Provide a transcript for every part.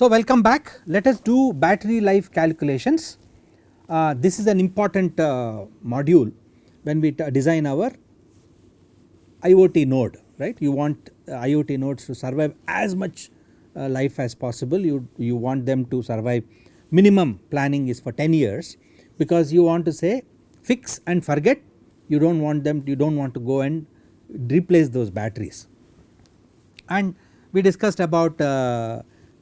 So, welcome back. Let us do battery life calculations. This is an important module when we design our IoT node, right. You want IoT nodes to survive as much life as possible. You want them to survive, minimum planning is for 10 years, because you want to say fix and forget. You do not want to go and replace those batteries. And we discussed about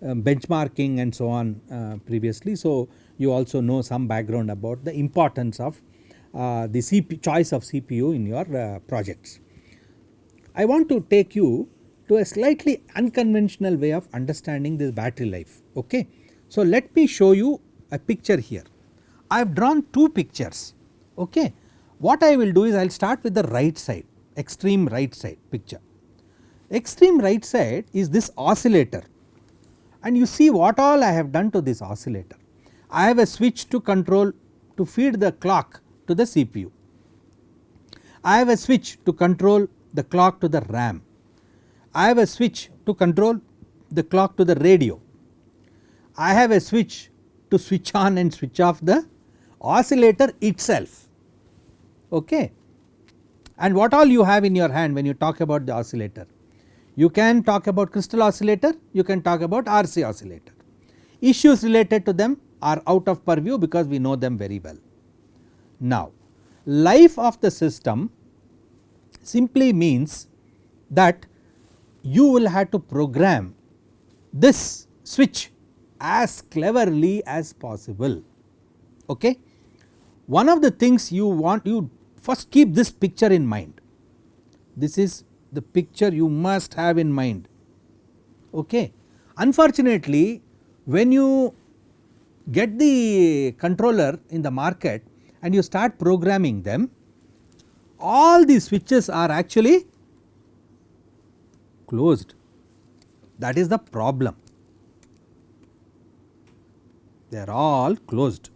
benchmarking and so on previously. So, you also know some background about the importance of the choice of CPU in your projects. I want to take you to a slightly unconventional way of understanding this battery life. Okay. So, let me show you a picture here. I have drawn two pictures. Okay. What I will do is I will start with the right side, extreme right side picture. Extreme right side is this oscillator, and you see what all I have done to this oscillator. I have a switch to control, to feed the clock to the CPU. I have a switch to control the clock to the RAM. I have a switch to control the clock to the radio. I have a switch to switch on and switch off the oscillator itself. Okay. And what all you have in your hand when you talk about the oscillator? You can talk about crystal oscillator, you can talk about RC oscillator. Issues related to them are out of purview because we know them very well. Now, life of the system simply means that you will have to program this switch as cleverly as possible. Okay. One of the things you first keep this picture in mind. This is the picture you must have in mind. Okay. Unfortunately, when you get the controller in the market and you start programming them, all these switches are actually closed. That is the problem. They are all closed.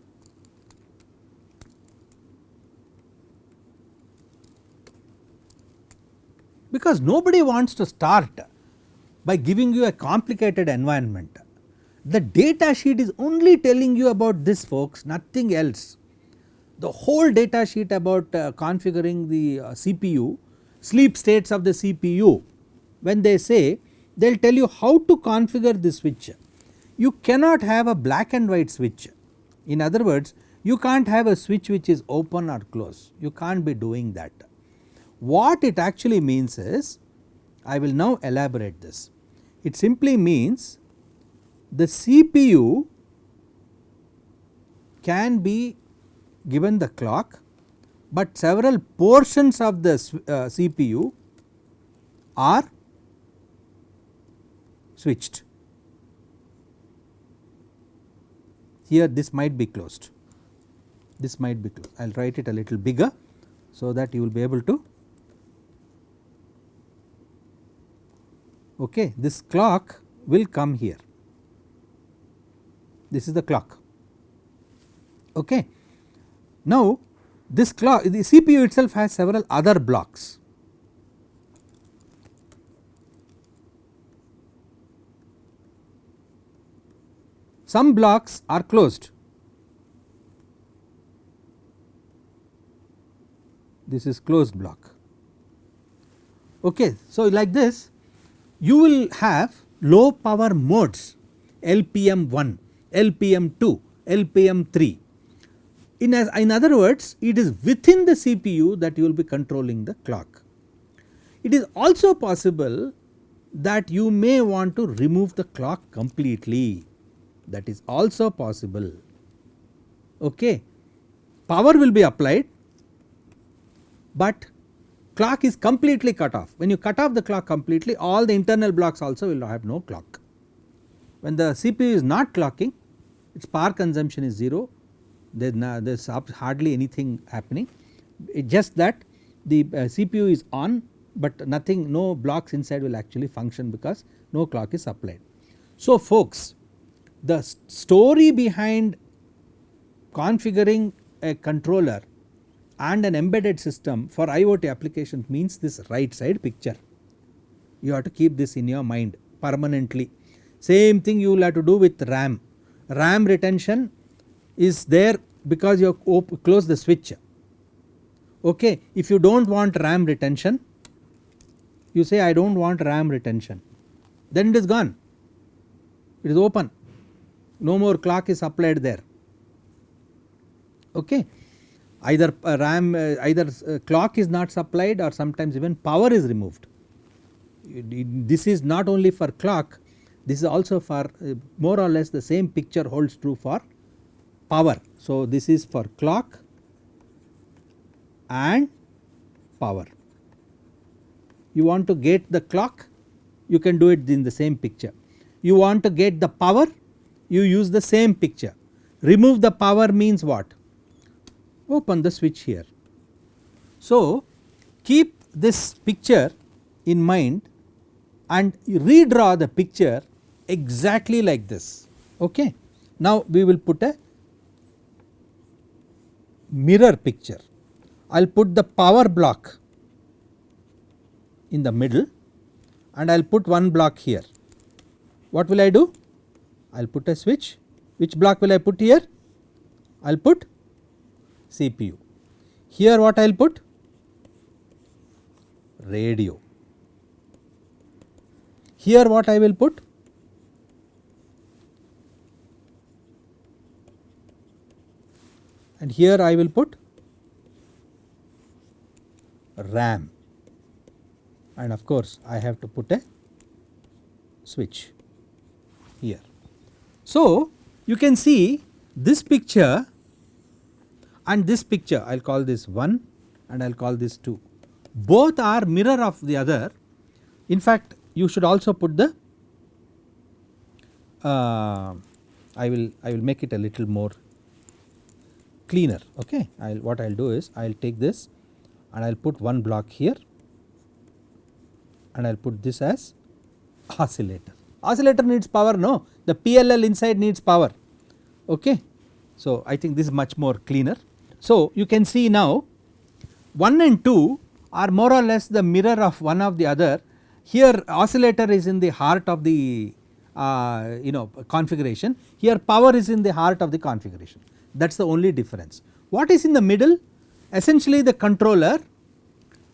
Because nobody wants to start by giving you a complicated environment. The data sheet is only telling you about this, folks, nothing else. The whole data sheet about configuring the CPU, sleep states of the CPU, when they say, they will tell you how to configure this switch. You cannot have a black and white switch. In other words, you can't have a switch which is open or closed. You can't be doing that. What it actually means is, I will now elaborate this. It simply means the CPU can be given the clock, but several portions of the CPU are switched. Here this might be closed, this might be closed. I will write it a little bigger so that you will be able to. Okay, this clock will come here. This is the clock. Okay. Now, this clock, the CPU itself has several other blocks. Some blocks are closed. This is closed block. Okay. So, like this you will have low power modes LPM1, LPM2, LPM3. In other words, it is within the CPU that you will be controlling the clock. It is also possible that you may want to remove the clock completely, that is also possible. Okay. Power will be applied, but clock is completely cut off. When you cut off the clock completely, all the internal blocks also will have no clock. When the CPU is not clocking, its power consumption is 0, there is hardly anything happening. It just that the CPU is on, but nothing, no blocks inside will actually function because no clock is applied. So, folks, the story behind configuring a controller and an embedded system for IoT applications means this right side picture. You have to keep this in your mind permanently. Same thing you will have to do with RAM. RAM retention is there because you have closed the switch. Okay. If you do not want RAM retention, you say I do not want RAM retention, then it is gone, it is open, no more clock is applied there. Okay. Either clock is not supplied, or sometimes even power is removed. This is not only for clock, this is also for more or less the same picture holds true for power. So, this is for clock and power. You want to get the clock, you can do it in the same picture. You want to get the power, you use the same picture. Remove the power means what? Open the switch here. So, keep this picture in mind and redraw the picture exactly like this. Okay. Now, we will put a mirror picture. I will put the power block in the middle and I will put one block here. What will I do? I will put a switch. Which block will I put here? I will put CPU. Here what I will put? Radio. Here what I will put? And here I will put RAM, and of course I have to put a switch here. So, you can see this picture and this picture, I will call this 1 and I will call this 2, both are mirror of the other. In fact, you should also put the I will make it a little more cleaner. Okay. What I will do is I will take this and I will put one block here and I will put this as oscillator. Oscillator needs power, no, the PLL inside needs power. Okay. So, I think this is much more cleaner. So, you can see now 1 and 2 are more or less the mirror of one of the other. Here oscillator is in the heart of the configuration, here power is in the heart of the configuration, that is the only difference. What is in the middle? Essentially the controller,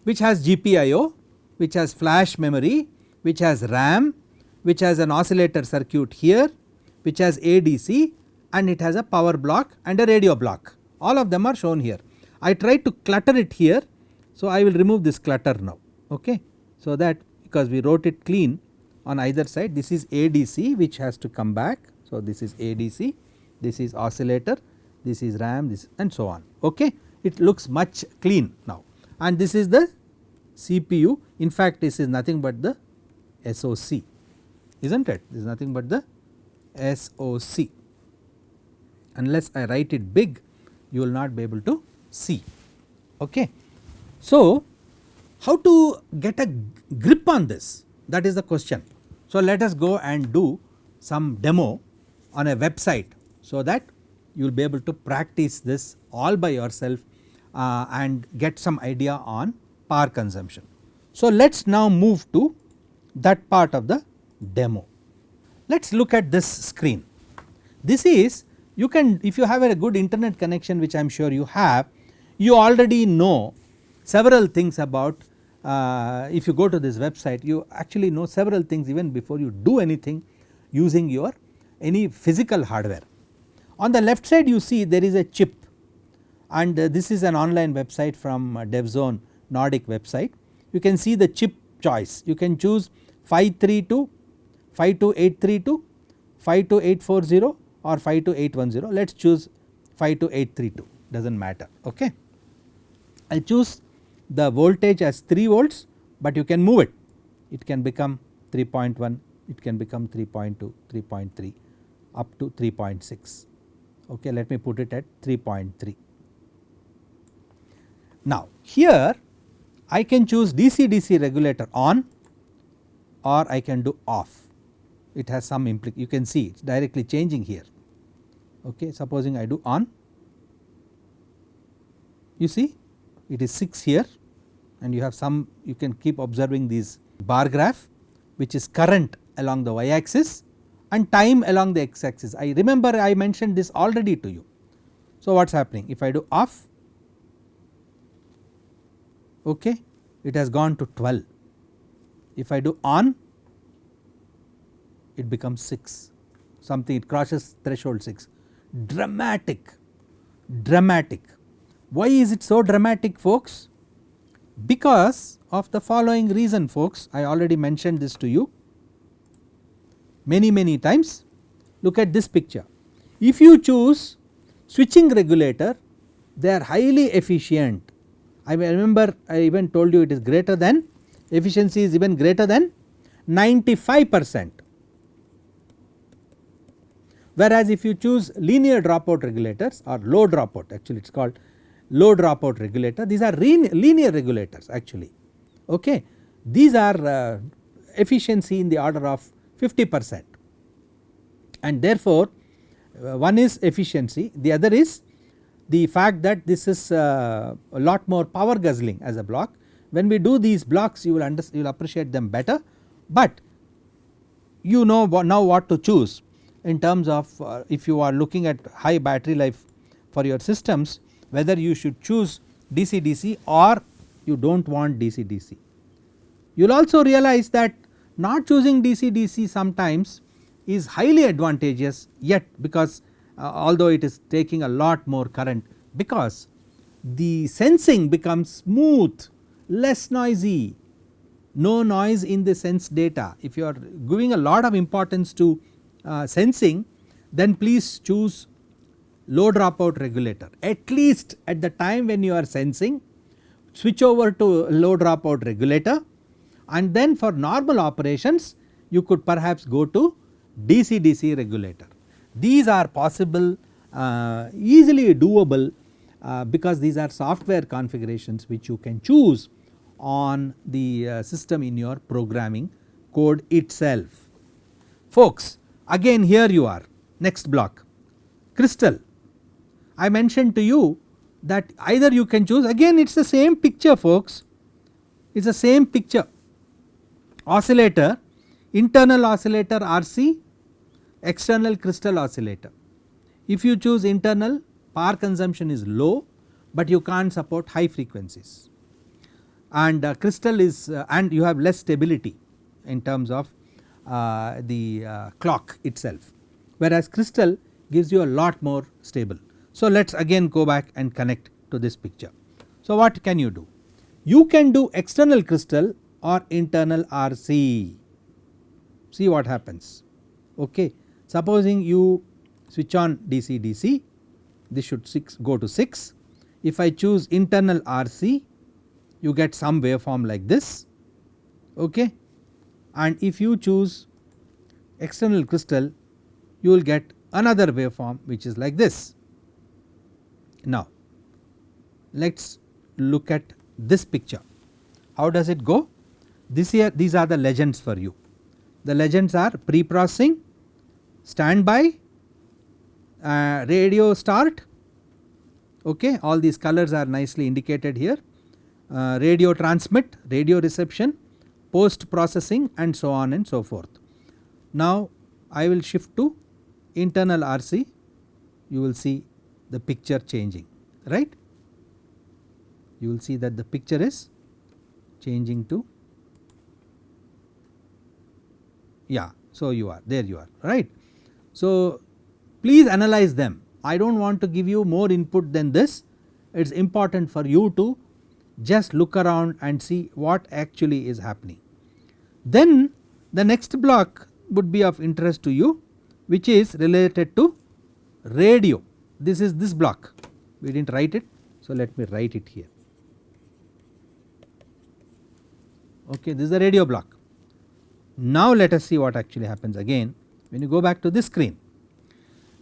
which has GPIO, which has flash memory, which has RAM, which has an oscillator circuit here, which has ADC, and it has a power block and a radio block. All of them are shown here. I tried to clutter it here, so I will remove this clutter now. Okay. So, that because we wrote it clean on either side, this is ADC which has to come back. So, this is ADC, this is oscillator, this is RAM, this and so on. Okay. It looks much clean now, and this is the CPU. In fact, this is nothing but the SOC, is not it? This is nothing but the SOC. Unless I write it big, you will not be able to see. Okay. So, how to get a grip on this? That is the question. So, let us go and do some demo on a website, so that you will be able to practice this all by yourself and get some idea on power consumption. So, let us now move to that part of the demo. Let us look at this screen. This is, you can, if you have a good internet connection, which I am sure you have, you already know several things about, if you go to this website, you actually know several things even before you do anything using your any physical hardware. On the left side you see there is a chip, and this is an online website from DevZone Nordic website. You can see the chip choice, you can choose 532, 52832, 52840 or 52810. Let us choose 52832, does not matter. Okay. I will choose the voltage as 3 volts, but you can move it, it can become 3.1, it can become 3.2, 3.3 up to 3.6. Okay, let me put it at 3.3. Now, here I can choose DC-DC regulator on, or I can do off. It has some you can see it is directly changing here. Okay, supposing I do on, you see it is 6 here, and you have some, you can keep observing these bar graph which is current along the y axis, and time along the x axis. I remember I mentioned this already to you. So what is happening if I do off, okay, it has gone to 12. If I do on, it becomes 6, something, it crosses threshold 6. Dramatic, dramatic. Why is it so dramatic, folks? Because of the following reason, folks. I already mentioned this to you many times. Look at this picture. If you choose switching regulator, they are highly efficient. I remember I even told you it is greater than, efficiency is even greater than 95%. Whereas if you choose linear dropout regulators or low dropout, actually it is called low dropout regulator, these are linear regulators actually, okay. These are efficiency in the order of 50%, and therefore one is efficiency, the other is the fact that this is a lot more power guzzling as a block. When we do these blocks, you will appreciate them better, but you know now what to choose in terms of if you are looking at high battery life for your systems, whether you should choose DC-DC or you do not want DC-DC. You will also realize that not choosing DC-DC sometimes is highly advantageous yet, because although it is taking a lot more current, because the sensing becomes smooth, less noisy, no noise in the sense data. If you are giving a lot of importance to sensing, then please choose low dropout regulator. At least at the time when you are sensing, switch over to low dropout regulator, and then for normal operations you could perhaps go to DC-DC regulator. These are possible, easily doable, because these are software configurations which you can choose on the system in your programming code itself. Folks, again here you are, next block, crystal. I mentioned to you that either you can choose, again it is the same picture, folks, it is the same picture. Oscillator, internal oscillator RC, external crystal oscillator. If you choose internal, power consumption is low, but you can't support high frequencies, and crystal is and you have less stability in terms of the clock itself, whereas crystal gives you a lot more stable. So let us again go back and connect to this picture. So what can you do? You can do external crystal or internal RC. See what happens, okay. Supposing you switch on DC-DC, this should go to 6. If I choose internal RC, you get some waveform like this, okay, and if you choose external crystal, you will get another waveform which is like this. Now let us look at this picture. How does it go? These are the legends for you. The legends are pre-processing, standby, radio start, okay, all these colors are nicely indicated here, radio transmit, radio reception, post processing, and so on and so forth. Now I will shift to internal RC, you will see the picture changing, right. You will see that the picture is changing to, yeah, so you are there, you are right. So please analyze them. I do not want to give you more input than this. It is important for you to just look around and see what actually is happening. Then the next block would be of interest to you, which is related to radio. This is this block, we did not write it, so let me write it here, okay. This is the radio block. Now let us see what actually happens again when you go back to this screen.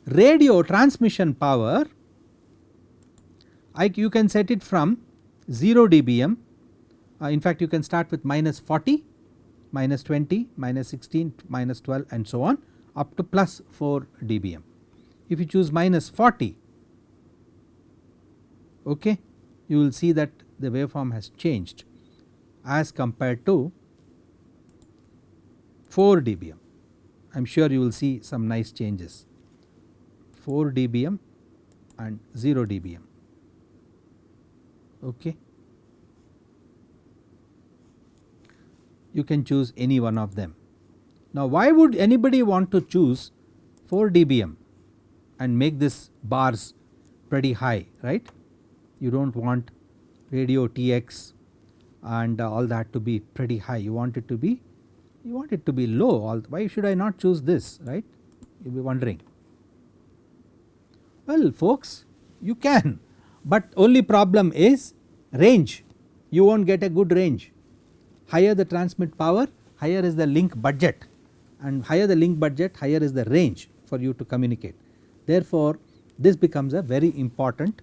Radio transmission power, you can set it from 0 dBm, in fact you can start with minus 40, minus 20, minus 16, minus 12 and so on up to plus 4 dBm. If you choose minus 40, okay, you will see that the waveform has changed as compared to 4 dBm. I am sure you will see some nice changes, 4 dBm and 0 dBm. Okay. You can choose any one of them. Now why would anybody want to choose 4 dBm and make this bars pretty high, right? You do not want radio TX and all that to be pretty high, you want it to be low. Why should I not choose this, right? You will be wondering. Well folks, you can, but only problem is range, you will not get a good range. Higher the transmit power, higher is the link budget, and higher the link budget, higher is the range for you to communicate. Therefore, this becomes a very important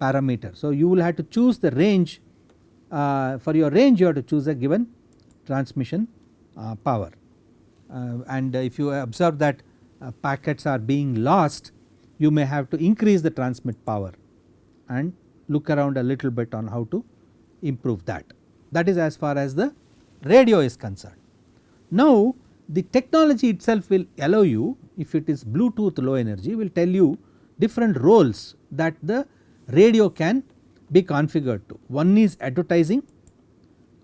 parameter. So, you will have to choose the range, for your range you have to choose a given transmission power, and if you observe that packets are being lost, you may have to increase the transmit power and look around a little bit on how to improve that. That is as far as the radio is concerned. Now the technology itself will allow you, if it is Bluetooth low energy, will tell you different roles that the radio can be configured to. One is advertising,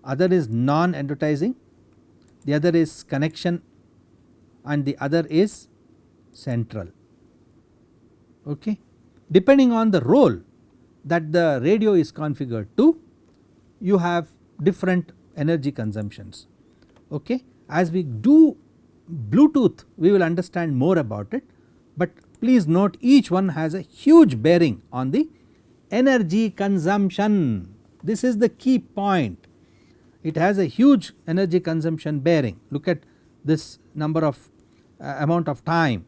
other is non-advertising, the other is connection, and the other is central. Okay. Depending on the role that the radio is configured to, you have different energy consumptions. Okay. As we do Bluetooth, we will understand more about it, but please note each one has a huge bearing on the energy consumption. This is the key point. It has a huge energy consumption bearing. Look at this number of amount of time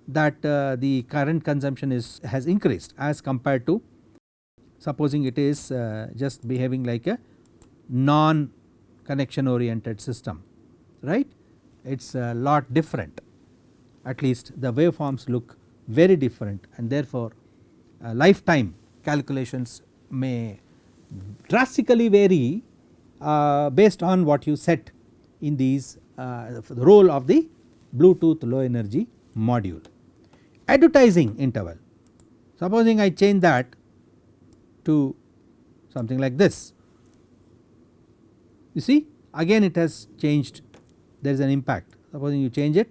that the current consumption has increased as compared to supposing it is just behaving like a non connection oriented system, right. It is a lot different, at least the waveforms look very different, and therefore lifetime calculations may drastically vary based on what you set in these the role of the Bluetooth low energy module. Advertising interval, supposing I change that to something like this, you see again it has changed, there is an impact. Supposing you change it,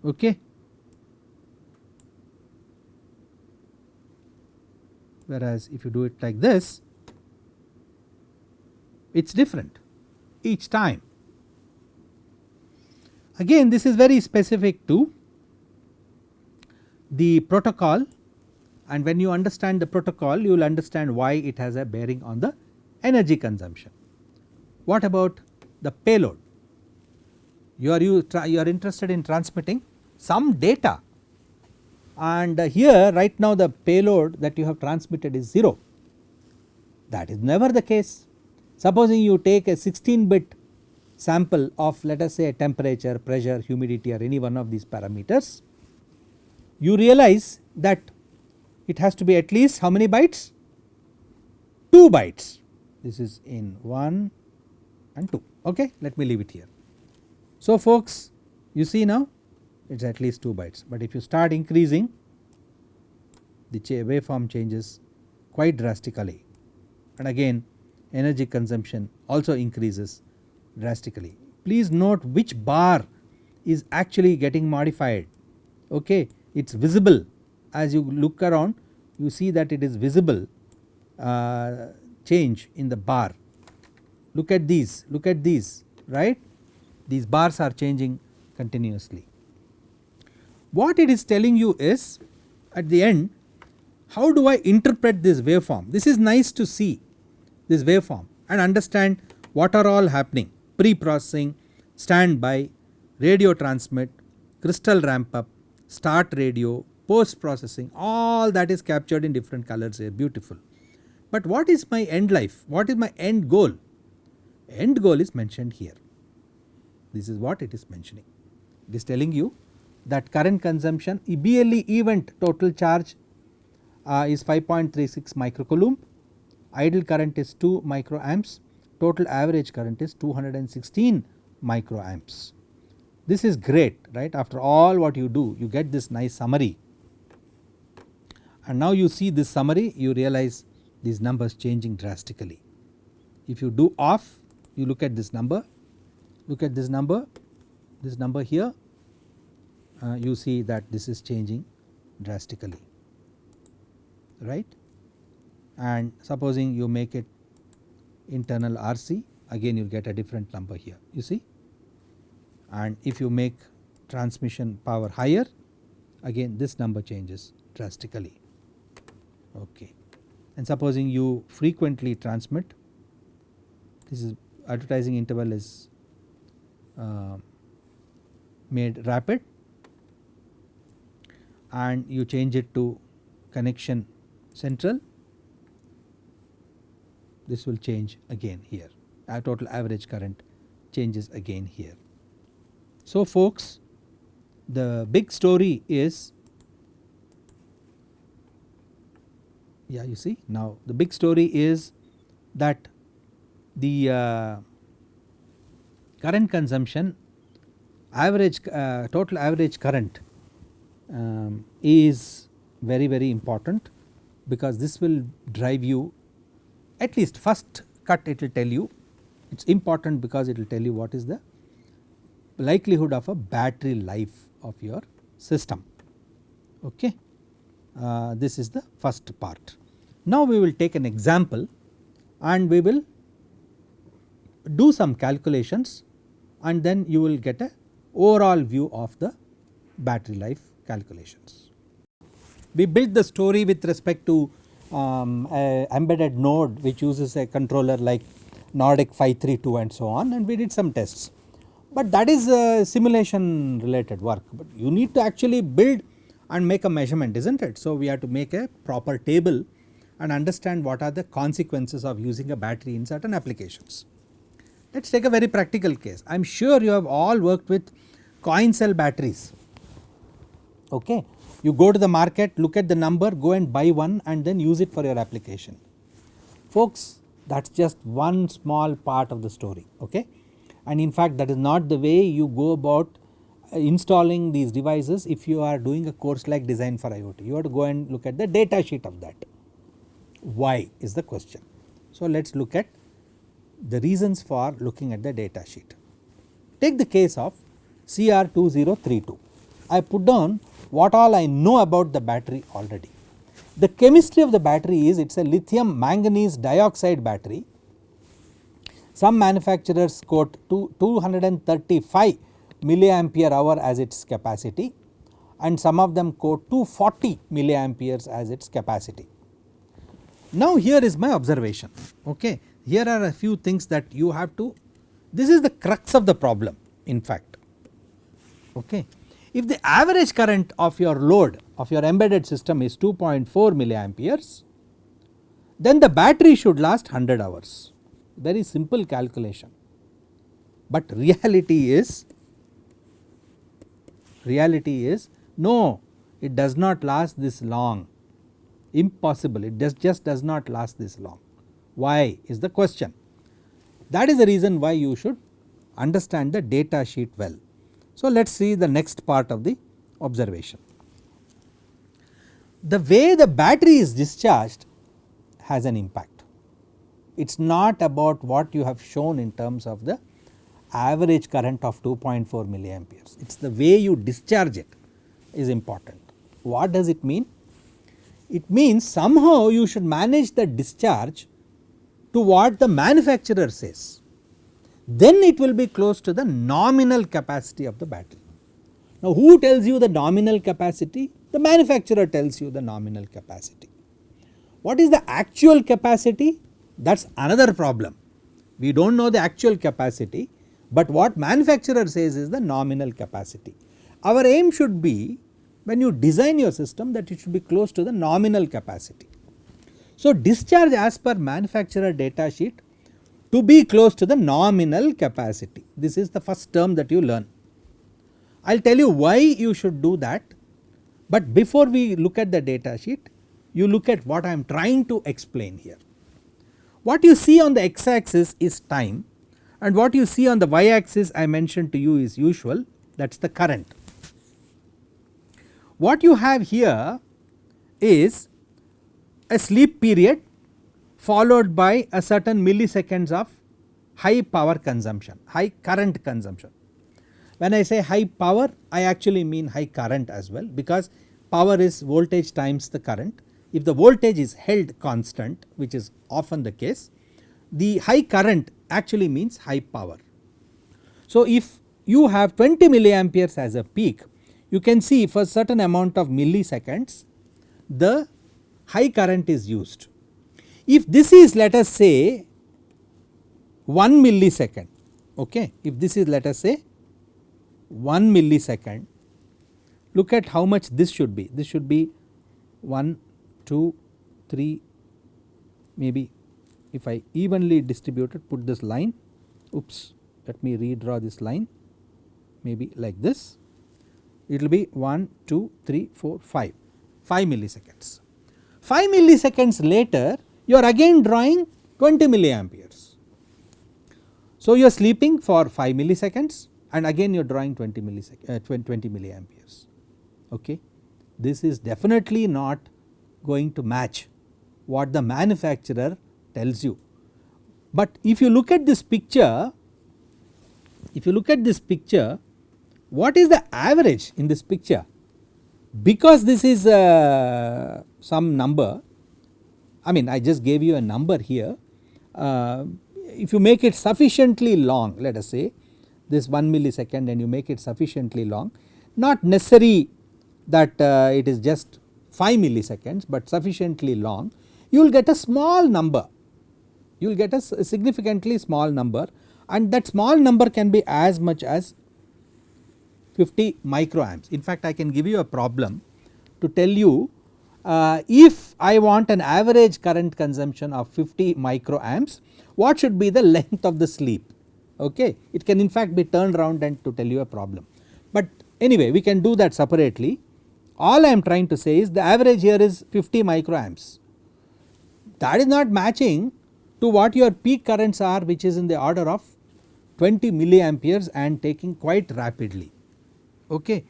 okay, whereas if you do it like this, it is different each time. Again this is very specific to the protocol, and when you understand the protocol you will understand why it has a bearing on the energy consumption. What about the payload? You are interested in transmitting some data, and here right now the payload that you have transmitted is 0. That is never the case. Supposing you take a 16-bit sample of, let us say, a temperature, pressure, humidity, or any one of these parameters, you realize that it has to be at least how many bytes? 2 bytes. This is in 1 and 2. Okay, let me leave it here. So folks, you see now it is at least 2 bytes, but if you start increasing, the waveform changes quite drastically, and again energy consumption also increases drastically. Please note which bar is actually getting modified. Okay, it is visible as you look around, you see that it is visible change in the bar. Look at these, right, these bars are changing continuously. What it is telling you is, at the end, how do I interpret this waveform? This is nice to see this waveform and understand what are all happening: pre-processing, standby, radio transmit, crystal ramp up, start radio, post processing, all that is captured in different colors here, beautiful. But what is my end life? What is my end goal? End goal is mentioned here. This is what it is mentioning. It is telling you that current consumption, BLE event total charge is 5.36 microcoulomb, idle current is 2 microamps, total average current is 216 microamps. This is great, right? After all what you do, you get this nice summary, and now you see this summary, you realize these numbers changing drastically. If you do off, you look at this number, look at this number here, you see that this is changing drastically, right? And supposing you make it internal RC, again you will get a different number here, you see. And if you make transmission power higher, again this number changes drastically, okay. And supposing you frequently transmit, this is advertising interval is made rapid, and you change it to connection central, this will change again here, our total average current changes again here. So folks, the big story is, yeah, you see now the big story is that the current consumption average total average current is very important, because this will drive you, at least first cut it will tell you, it is important because it will tell you what is the likelihood of a battery life of your system, okay. This is the first part. Now we will take an example and we will do some calculations, and then you will get a overall view of the battery life calculations. We built the story with respect to a embedded node which uses a controller like Nordic 532 and so on, and we did some tests. But that is simulation related work, but you need to actually build and make a measurement, isn't it? So we have to make a proper table and understand what are the consequences of using a battery in certain applications. Let us take a very practical case. I am sure you have all worked with coin cell batteries, okay. You go to the market, look at the number, go and buy one and then use it for your application. Folks, that is just one small part of the story, okay. And in fact that is not the way you go about installing these devices. If you are doing a course like design for IoT, you have to go and look at the data sheet of that. Why is the question. So let us look at the reasons for looking at the data sheet. Take the case of CR2032. I put down what all I know about the battery already. The chemistry of the battery is, it is a lithium manganese dioxide battery. Some manufacturers quote 235 milliampere hour as its capacity, and some of them quote 240 milliamperes as its capacity. Now here is my observation, okay. Here are a few things that you have to, this is the crux of the problem in fact, okay. If the average current of your load of your embedded system is 2.4 milliamperes, then the battery should last 100 hours. Very simple calculation, but reality is no, it does not last this long, impossible, it just does not last this long. Why is the question. That is the reason why you should understand the data sheet well. So let us see the next part of the observation. The way the battery is discharged has an impact. It is not about what you have shown in terms of the average current of 2.4 milliamperes, it is the way you discharge it is important. What does it mean? It means somehow you should manage the discharge to what the manufacturer says, then it will be close to the nominal capacity of the battery. Now who tells you the nominal capacity? The manufacturer tells you the nominal capacity. What is the actual capacity? That is another problem. We do not know the actual capacity, but what manufacturer says is the nominal capacity. Our aim should be, when you design your system, that it should be close to the nominal capacity. So discharge as per manufacturer data sheet to be close to the nominal capacity. This is the first term that you learn. I will tell you why you should do that, but before we look at the data sheet, you look at what I am trying to explain here. What you see on the x axis is time, and what you see on the y axis I mentioned to you is usual, that is the current. What you have here is a sleep period followed by a certain milliseconds of high power consumption, high current consumption. When I say high power, I actually mean high current as well, because power is voltage times the current. If the voltage is held constant, which is often the case, the high current actually means high power. So, if you have 20 milliamperes as a peak, you can see for certain amount of milliseconds the high current is used. If this is, let us say, 1 millisecond, okay, if this is, let us say, 1 millisecond, look at how much this should be. This should be 1, 2, 3, maybe if I evenly distributed, put this line, oops, let me redraw this line, maybe like this, it will be 1, 2, 3, 4, 5 milliseconds. 5 milliseconds later you are again drawing 20 milliamperes. So, you are sleeping for 5 milliseconds and again you are drawing 20 milliamperes. Okay. This is definitely not going to match what the manufacturer tells you. But if you look at this picture, what is the average in this picture? Because this is some number, I mean I just gave you a number here, if you make it sufficiently long, let us say this 1 millisecond, and you make it sufficiently long, not necessary that it is just 5 milliseconds, but sufficiently long, you will get a small number, you will get a significantly small number, and that small number can be as much as 50 microamps. In fact, I can give you a problem to tell you if I want an average current consumption of 50 microamps, what should be the length of the sleep. Okay. It can in fact be turned around and to tell you a problem, but anyway we can do that separately. All I am trying to say is the average here is 50 microamps. That is not matching to what your peak currents are, which is in the order of 20 milliamperes and taking quite rapidly. Okay.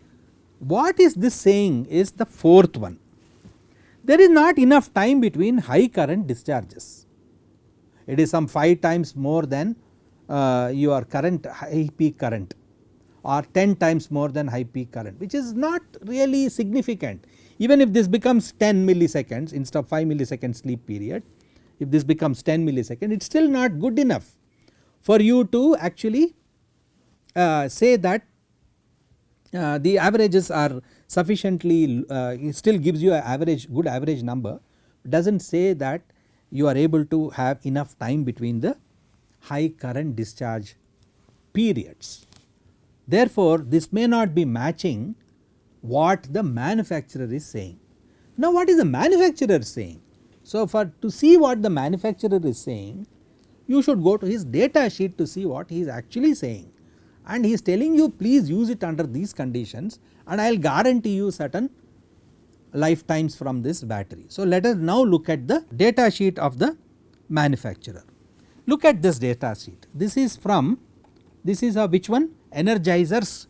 What is this saying is the fourth one. There is not enough time between high current discharges. It is some 5 times more than your current high peak current, or 10 times more than high peak current, which is not really significant. Even if this becomes 10 milliseconds instead of 5 millisecond sleep period, if this becomes 10 milliseconds, it is still not good enough for you to actually say that the averages are sufficiently, it still gives you a average, good average number, does not say that you are able to have enough time between the high current discharge periods. Therefore, this may not be matching what the manufacturer is saying. Now, what is the manufacturer saying? So, to see what the manufacturer is saying, you should go to his data sheet to see what he is actually saying, and he is telling you please use it under these conditions and I will guarantee you certain lifetimes from this battery. So, let us now look at the data sheet of the manufacturer. Look at this data sheet. This is from, this is a which one? Energizer's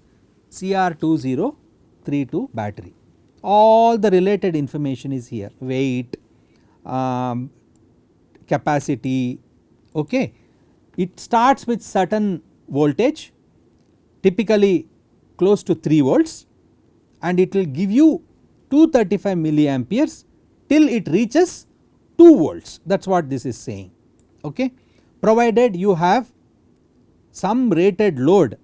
CR2032 battery. All the related information is here, weight, capacity. Okay. It starts with certain voltage, typically close to 3 volts, and it will give you 235 milliamperes till it reaches 2 volts, that is what this is saying. Okay. Provided you have some rated load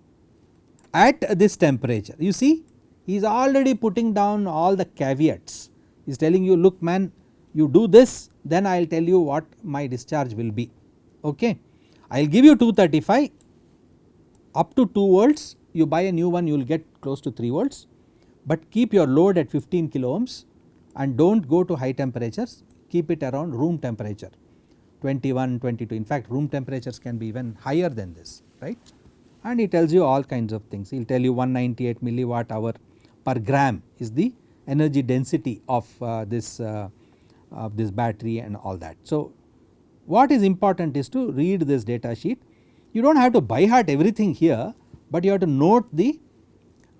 at this temperature. You see, he is already putting down all the caveats. He is telling you, look man, you do this, then I will tell you what my discharge will be. Okay. I will give you 235 up to 2 volts, you buy a new one, you will get close to 3 volts, but keep your load at 15 kilo ohms and do not go to high temperatures, keep it around room temperature 21, 22, in fact room temperatures can be even higher than this, right, and he tells you all kinds of things. He will tell you 198 milliwatt hour per gram is the energy density of this battery and all that. So, what is important is to read this data sheet. You do not have to by heart everything here, but you have to note the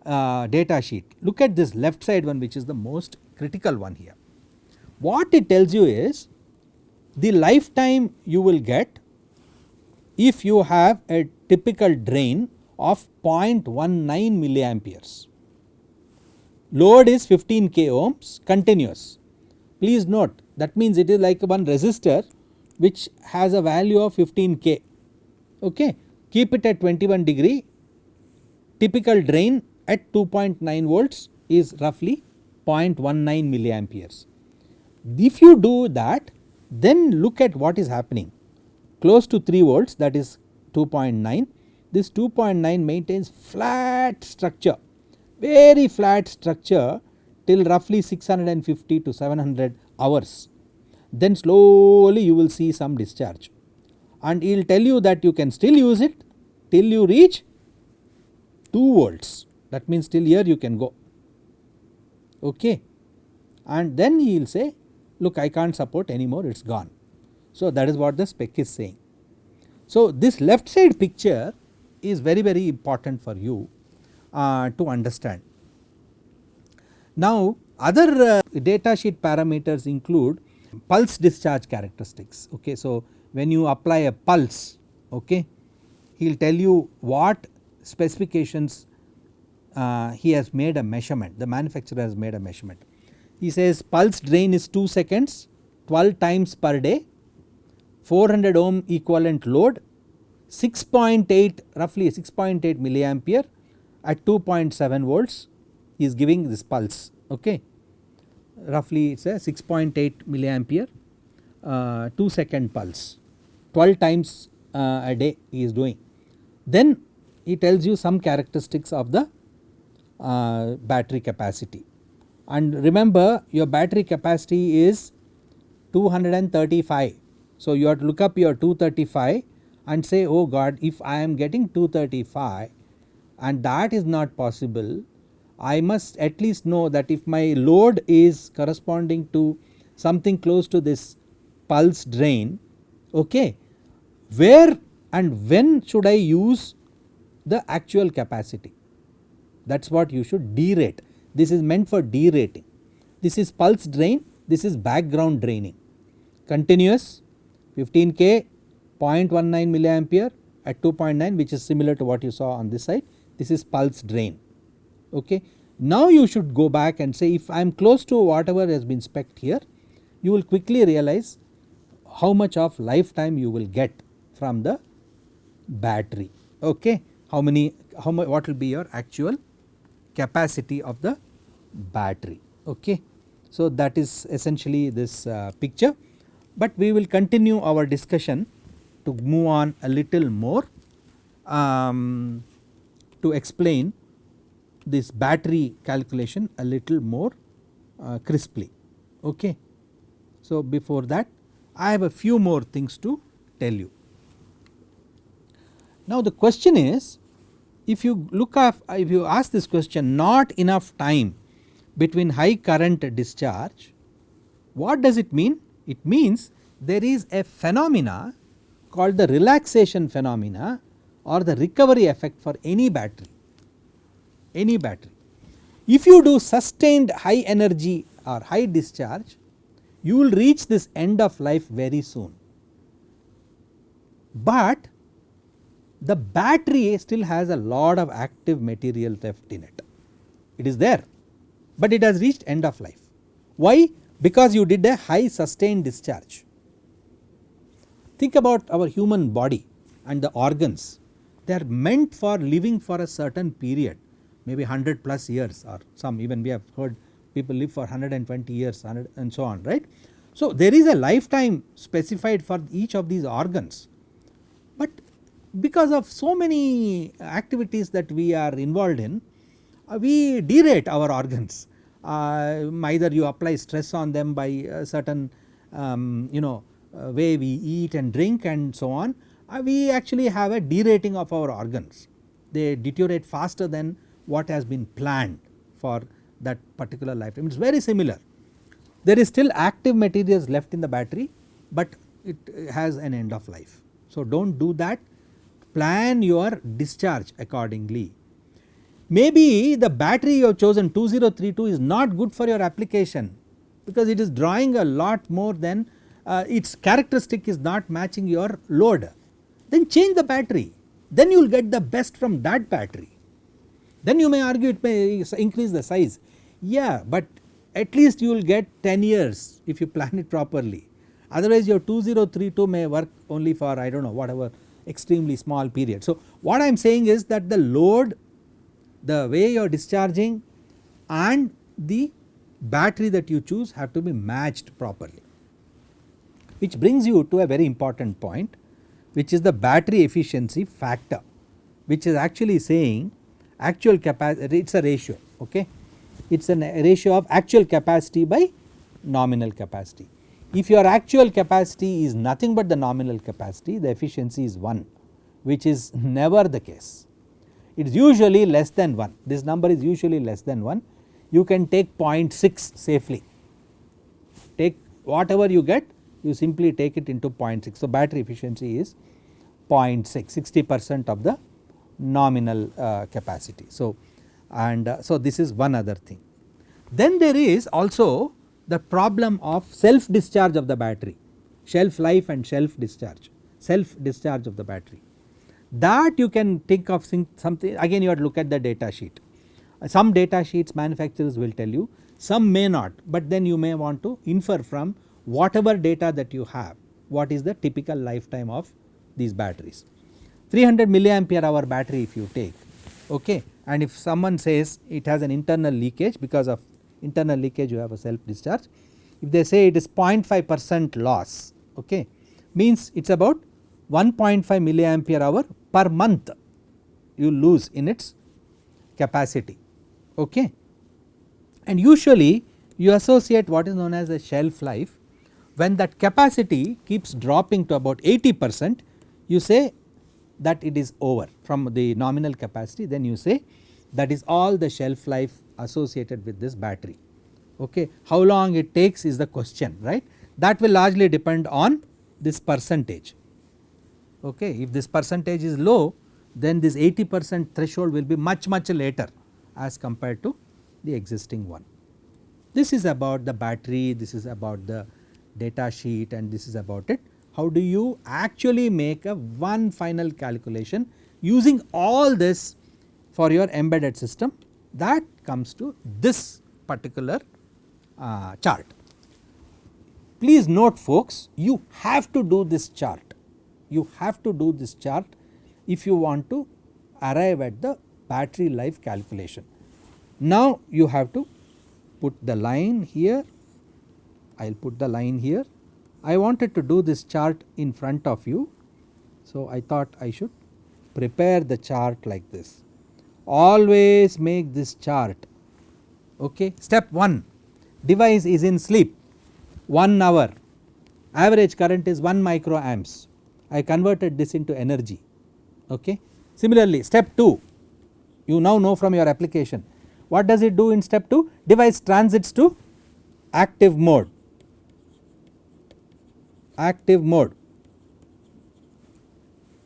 data sheet, look at this left side one, which is the most critical one here. What it tells you is the lifetime you will get if you have a typical drain of 0.19 milliamperes. Load is 15 k ohms continuous. Please note, that means it is like one resistor which has a value of 15 k. Okay. Keep it at 21 degree, typical drain at 2.9 volts is roughly 0.19 milliamperes. If you do that, then look at what is happening. Close to 3 volts, that is 2.9, this 2.9 maintains flat structure, very flat structure till roughly 650 to 700 hours. Then slowly you will see some discharge, and he will tell you that you can still use it till you reach 2 volts, that means till here you can go. Okay. And then he will say, look, I can't support anymore, it is gone. So that is what the spec is saying. So this left side picture is very important for you to understand. Now other data sheet parameters include pulse discharge characteristics. Okay. So when you apply a pulse, okay, he will tell you what specifications he has made a measurement, the manufacturer has made a measurement. He says pulse drain is 2 seconds, 12 times per day, 400 ohm equivalent load, 6.8 roughly 6.8 milliampere at 2.7 volts he is giving this pulse. Okay. Roughly it is a 6.8 milliampere 2 second pulse, 12 times a day he is doing. Then he tells you some characteristics of the battery capacity, and remember your battery capacity is 235. So you have to look up your 235 and say, oh God, if I am getting 235 and that is not possible, I must at least know that if my load is corresponding to something close to this pulse drain, okay, where and when should I use the actual capacity? That is what you should derate. This is meant for derating. This is pulse drain, this is background draining. Continuous 15 k 0.19 milliampere at 2.9, which is similar to what you saw on this side. This is pulse drain. Okay. Now you should go back and say, if I am close to whatever has been spec'd here, you will quickly realize how much of lifetime you will get from the battery. Okay. What will be your actual capacity of the battery. Okay. So that is essentially this picture, but we will continue our discussion to move on a little more to explain this battery calculation a little more crisply. Okay. So before that I have a few more things to tell you. Now the question is, if you ask this question, not enough time between high current discharge, what does it mean? It means there is a phenomena called the relaxation phenomena or the recovery effect for any battery. If you do sustained high energy or high discharge, you will reach this end of life very soon, but the battery still has a lot of active material left in it. It is there, but it has reached end of life. Why? Because you did a high sustained discharge. Think about our human body and the organs. They are meant for living for a certain period, maybe 100 plus years, or some even we have heard people live for 120 years and so on, right. So there is a lifetime specified for each of these organs, but because of so many activities that we are involved in, we derate our organs. Either you apply stress on them by a certain way we eat and drink and so on, we actually have a derating of our organs. They deteriorate faster than what has been planned for that particular lifetime. It is very similar. There is still active materials left in the battery, but it has an end of life. So do not do that, plan your discharge accordingly. maybe the battery you have chosen 2032 is not good for your application, because it is drawing a lot more than its characteristic is not matching your load. Then change the battery, then you will get the best from that battery. Then you may argue it may increase the size, yeah, but at least you will get 10 years if you plan it properly. Otherwise your 2032 may work only for, I do not know, whatever extremely small period. So what I am saying is that the load, the way you are discharging and the battery that you choose have to be matched properly, which brings you to a very important point, which is the battery efficiency factor, which is actually saying actual capacity, it is a ratio, okay. It is a ratio of actual capacity by nominal capacity. If your actual capacity is nothing but the nominal capacity, the efficiency is 1, which is never the case. It is usually less than 1, this number is usually less than 1. You can take 0.6 safely, take whatever you get, you simply take it into 0.6. So battery efficiency is 0.6, 60% of the nominal capacity. So and so this is one other thing. Then there is also the problem of self discharge of the battery, shelf life and self discharge of the battery. That you can think of something, again you have to look at the data sheet. Some data sheets manufacturers will tell you, some may not, but then you may want to infer from whatever data that you have, what is the typical lifetime of these batteries. 300 milliampere hour battery if you take, okay, and if someone says it has an internal leakage, because of internal leakage you have a self discharge, if they say it is 0.5% loss, okay, means it is about 1.5 milliampere hour per month you lose in its capacity, okay. And usually you associate what is known as a shelf life. When that capacity keeps dropping to about 80%, you say that it is over from the nominal capacity, then you say that is all the shelf life associated with this battery, okay. How long it takes is the question, right, that will largely depend on this percentage, okay. If this percentage is low, then this 80% threshold will be much later as compared to the existing one. This is about the battery, this is about the data sheet, and this is about it. How do you actually make a one final calculation using all this for your embedded system? That comes to this particular chart. Please note folks, you have to do this chart, you have to do this chart if you want to arrive at the battery life calculation. Now you have to put the line here, I will put the line here. I wanted to do this chart in front of you, so I thought I should prepare the chart like this. Always make this chart, okay. Step 1, device is in sleep, 1 hour, average current is 1 microamps, I converted this into energy, okay. Similarly step 2, you now know from your application, what does it do in step 2? Device transits to active mode,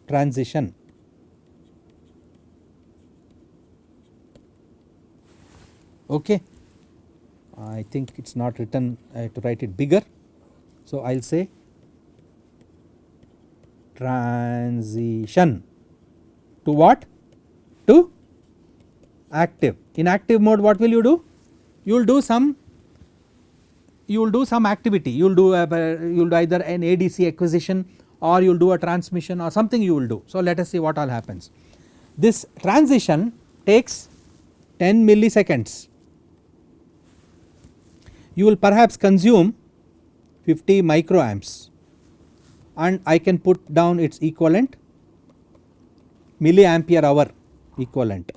transition, okay. I think it is not written, I have to write it bigger. So I will say transition to what? To active. In active mode what will you do? You will do some activity, you will do either an ADC acquisition or you will do a transmission or something you will do. So let us see what all happens. This transition takes 10 milliseconds, you will perhaps consume 50 microamps, and I can put down its equivalent, milliampere hour equivalent,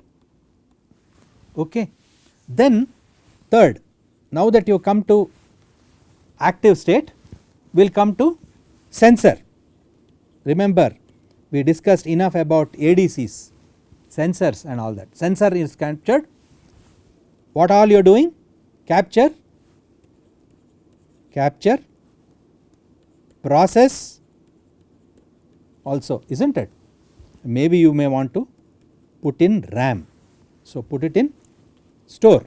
okay. Then third, now that you come to active state, we will come to sensor. Remember we discussed enough about ADCs, sensors and all that. Sensor is captured, what all you are doing? Capture, process also, isn't it? Maybe you may want to put in RAM. So, put it in store,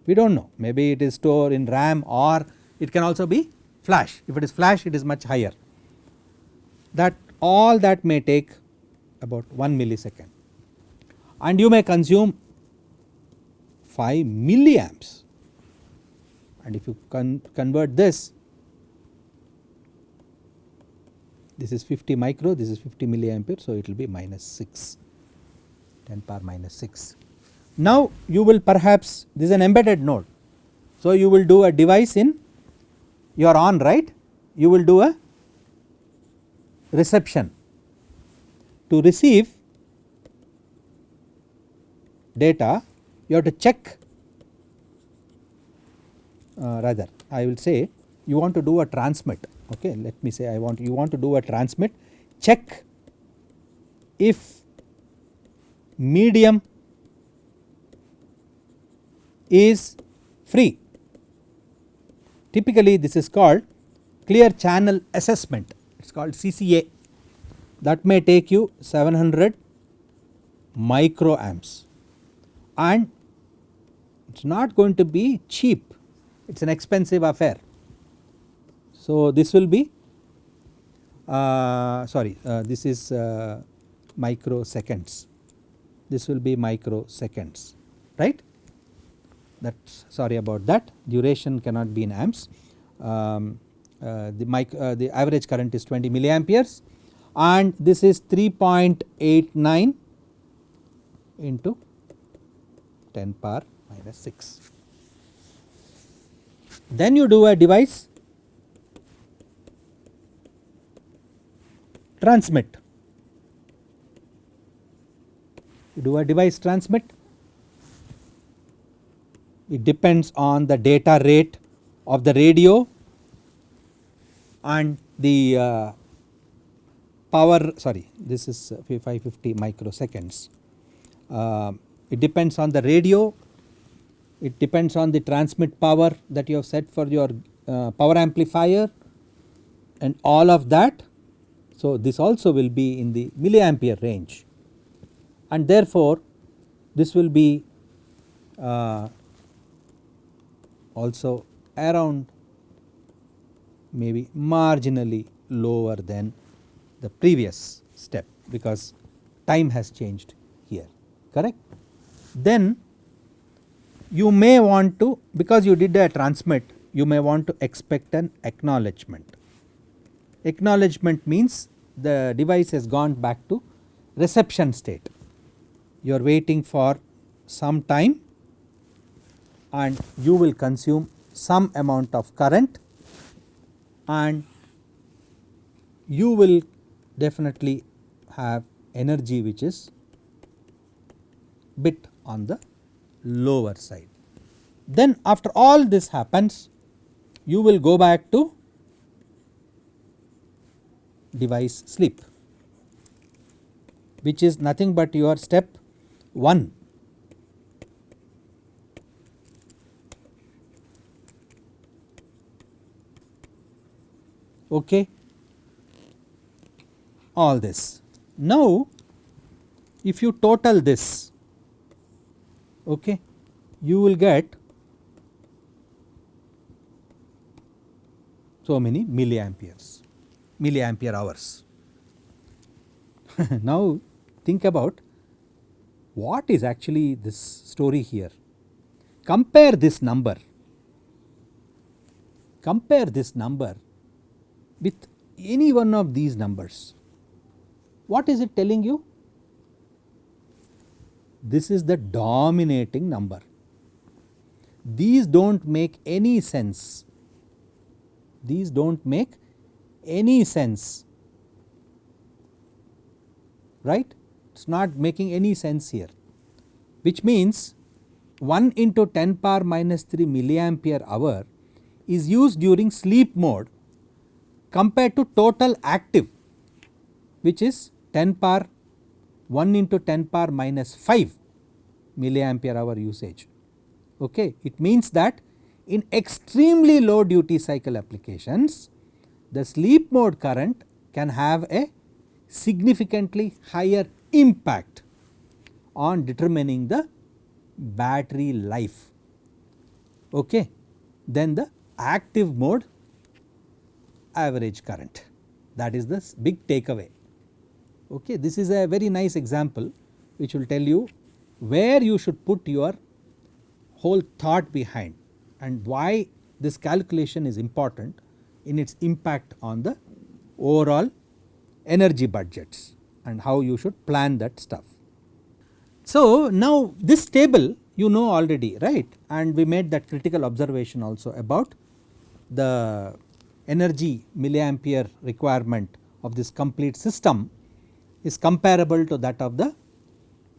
we do not know, maybe it is stored in RAM or it can also be flash. If it is flash, it is much higher, that all that may take about 1 millisecond, and you may consume 5 milliamps, and if you convert this is 50 micro, this is 50 milliampere, so it will be minus 6, 10 power minus 6. Now you will perhaps, this is an embedded node, so you will do a device in, you are on, right, you will do a reception to receive data. You have to check, rather I will say you want to do a transmit, okay, let me say you want to do a transmit, check if medium is free. Typically this is called clear channel assessment, it is called CCA, that may take you 700 microamps, and it is not going to be cheap, it is an expensive affair. So this will be this is microseconds, this will be microseconds, right, that sorry about that, duration cannot be in amps. The average current is 20 milliamperes, and this is 3.89 into 10 power minus 6. Then you do a device transmit, you do a device transmit, it depends on the data rate of the radio and the power, sorry, this is 550 microseconds, it depends on the radio, it depends on the transmit power that you have set for your power amplifier and all of that. So this also will be in the milliampere range, and therefore this will be also around maybe marginally lower than the previous step, because time has changed here, correct. Then you may want to, because you did a transmit, you may want to expect an acknowledgement. Acknowledgement means the device has gone back to reception state, you are waiting for some time and you will consume some amount of current, and you will definitely have energy which is bit on the lower side. Then after all this happens, you will go back to device sleep, which is nothing but your step 1. Okay, all this. Now if you total this, okay, you will get so many milliamperes, milliampere hours. Now think about what is actually this story here. Compare this number with any one of these numbers. What is it telling you? This is the dominating number. These do not make any sense. These do not make any sense, right? It is not making any sense here, which means 1 into 10 power minus 3 milliampere hour is used during sleep mode compared to total active, which is 10 power 1 into 10 power minus 5 milliampere hour usage. Okay. It means that in extremely low duty cycle applications, the sleep mode current can have a significantly higher impact on determining the battery life. Okay. Then the active mode average current, that is the big takeaway. Okay. This is a very nice example which will tell you where you should put your whole thought behind and why this calculation is important in its impact on the overall energy budgets and how you should plan that stuff. So, now this table you know already, right, and we made that critical observation also about the energy milliampere requirement of this complete system is comparable to that of the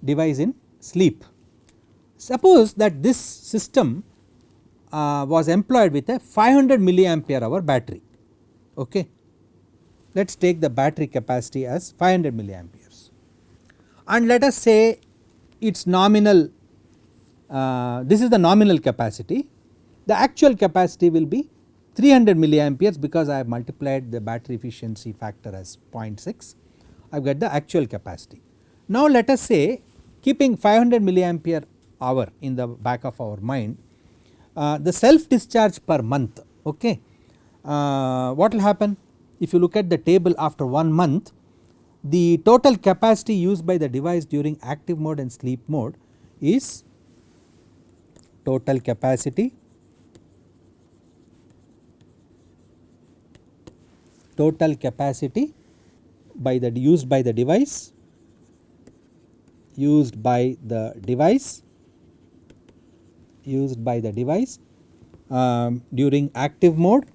device in sleep. Suppose that this system was employed with a 500 milliampere hour battery. Okay. Let us take the battery capacity as 500 milliamperes and let us say its nominal, this is the nominal capacity, the actual capacity will be 300 milliamperes because I have multiplied the battery efficiency factor as 0.6, I have got the actual capacity. Now let us say, keeping 500 milliampere hour in the back of our mind, the self discharge per month, okay, what will happen? If you look at the table after 1 month, the total capacity used by the device during active mode and sleep mode is total capacity by the used by the device during active mode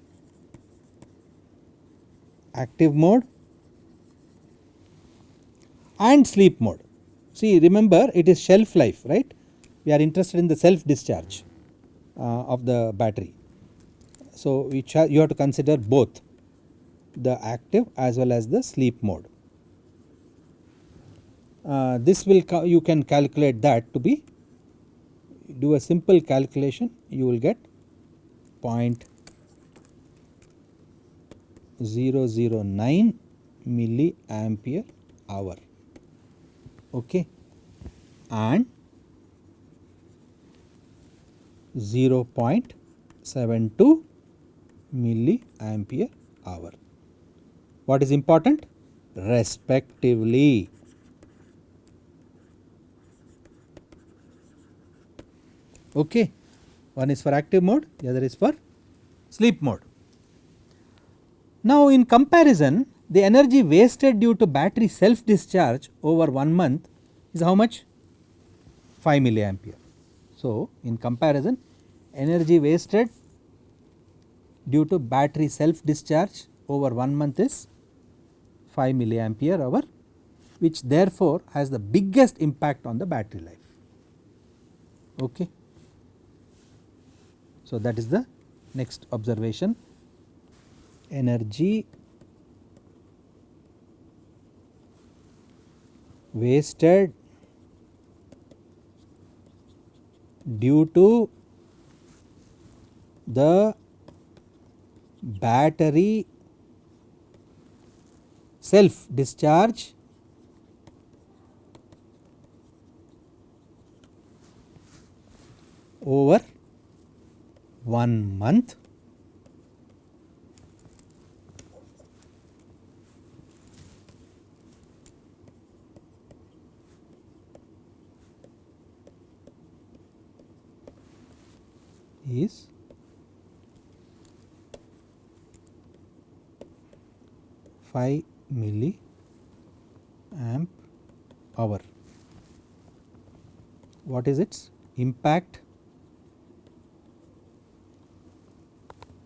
and sleep mode. See, remember it is shelf life, right, we are interested in the self discharge of the battery. So, you have to consider both the active as well as the sleep mode. This will you can calculate that to be, do a simple calculation, you will get 0.009 milliampere hour, okay, and 0.72 milliampere hour. What is important? Respectively. Okay. One is for active mode, the other is for sleep mode. Now, in comparison, the energy wasted due to battery self discharge over 1 month is how much? 5 milliampere. So, in comparison, energy wasted due to battery self discharge over 1 month is 5 milliampere hour, which therefore has the biggest impact on the battery life. Okay. So, that is the next observation. Energy wasted due to the battery self discharge over 1 month is 5 milliamp hour. What is its impact?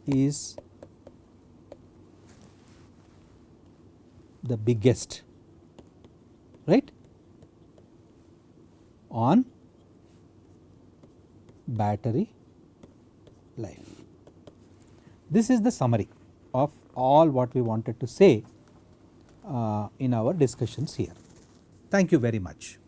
Is the biggest, right, on battery life. This is the summary of all what we wanted to say in our discussions here. Thank you very much.